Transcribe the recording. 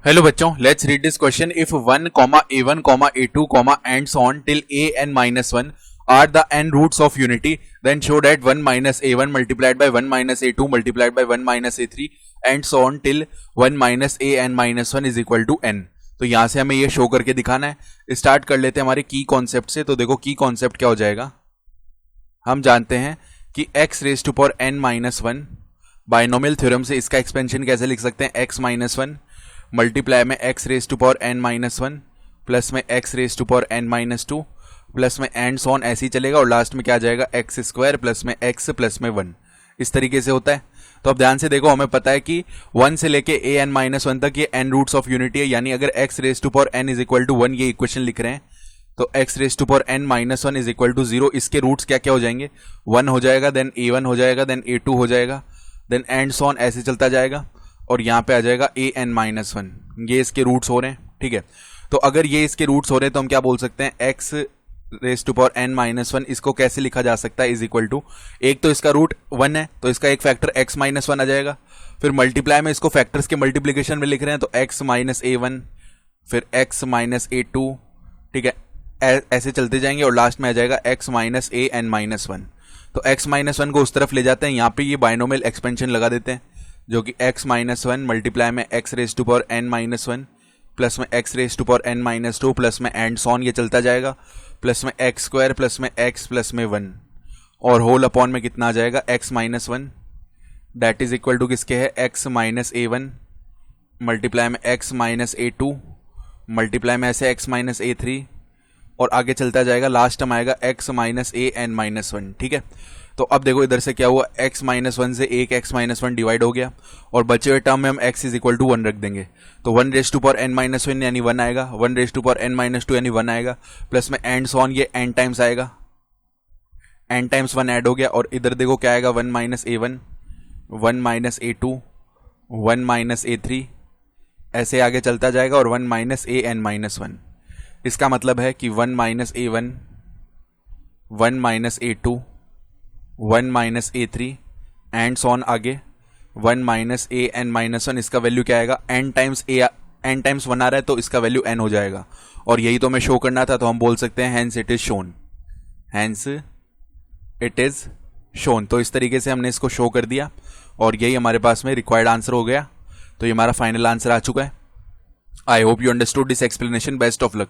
Hello बच्चों, let's read this question. If 1, a1, a2, and so on till an minus 1 are the n roots of unity, then show that 1 minus a1 multiplied by 1 minus a2 multiplied by 1 minus a3 and so on till 1 minus an minus 1 is equal to n. तो यहां से हमें ये show करके दिखाना है. Start कर लेते हैं हमारे की कॉन्सेप्ट से. तो देखो की कॉन्सेप्ट क्या हो जाएगा. हम जानते हैं कि x raise to power n minus 1 binomial theorem से इसका एक्सपेंशन कैसे लिख सकते हैं. x माइनस 1 मल्टीप्लाई में x raise to power n minus 1 plus में x raise to power n minus 2 plus में एंड सॉन ऐसे ही चलेगा और लास्ट में क्या आ जाएगा एक्स स्क्वायर प्लस में x प्लस में 1. इस तरीके से होता है. तो अब ध्यान से देखो, हमें पता है कि 1 से लेके a n माइनस 1 तक ये n रूट्स ऑफ यूनिटी है. यानी अगर x raise to power n is equal to 1 ये इक्वेशन लिख रहे हैं तो x raise to power n minus 1 is equal to 0. इसके रूट्स क्या क्या हो जाएंगे. 1 हो जाएगा, देन a1 हो जाएगा, देन a2 हो जाएगा, देन एंड सॉन ऐसे चलता जाएगा और यहाँ पे आ जाएगा a n माइनस 1. ये इसके रूट्स हो रहे हैं. ठीक है, तो अगर ये इसके रूट्स हो रहे हैं तो हम क्या बोल सकते हैं. x raise to power n minus 1 इसको कैसे लिखा जा सकता है. इज इक्वल टू, एक तो इसका रूट 1 है तो इसका एक फैक्टर x माइनस 1 आ जाएगा. फिर मल्टीप्लाई में इसको फैक्टर्स के मल्टीप्लीकेशन में लिख रहे हैं तो x माइनस a1 फिर x माइनस a2. ठीक है, ऐसे चलते जाएंगे और लास्ट में आ जाएगा x minus a n minus 1. तो x माइनस 1 को उस तरफ ले जाते हैं. यहाँ पे ये बाइनोमियल एक्सपेंशन लगा देते हैं जो कि x माइनस 1 मल्टीप्लाई में x raise to power n minus 1 plus में x raise to power n minus 2 plus में एंड सॉन ये चलता जाएगा प्लस में x स्क्वायर प्लस में x प्लस में 1 और होल अपॉन में कितना आ जाएगा x minus 1 that is equal to किसके है x माइनस a1 मल्टीप्लाई में x माइनस a2 मल्टीप्लाई में ऐसे x माइनस a3 और आगे चलता जाएगा. लास्ट टर्म आएगा x minus a n minus 1. ठीक है, तो अब देखो इधर से क्या हुआ, x माइनस 1 से एक x माइनस 1 डिवाइड हो गया और बचे हुए टर्म में हम x इज इक्वल टू 1 रख देंगे. तो 1 raise to power n minus 1 यानी 1 आएगा, 1 raise to power n minus 2 यानी 1 आएगा प्लस में एंड सॉन ये n टाइम्स आएगा, n टाइम्स 1 ऐड हो गया और इधर देखो क्या आएगा 1 minus a1 1 minus a2 1 minus a3 ऐसे आगे चलता जाएगा और 1 माइनस a n माइनस 1. इसका मतलब है कि 1 minus a1 1 minus a2 1 minus a3 and so on आगे 1 माइनस a n माइनस 1. इसका वैल्यू क्या आएगा, n टाइम्स n टाइम्स 1 आ रहा है तो इसका वैल्यू n हो जाएगा और यही तो हमें शो करना था. तो हम बोल सकते हैं hence it is shown, hence it is shown. तो इस तरीके से हमने इसको शो कर दिया और यही हमारे पास में रिक्वायर्ड आंसर हो गया. तो ये हमारा फाइनल आंसर आ चुका है. I hope you understood this explanation. Best of luck.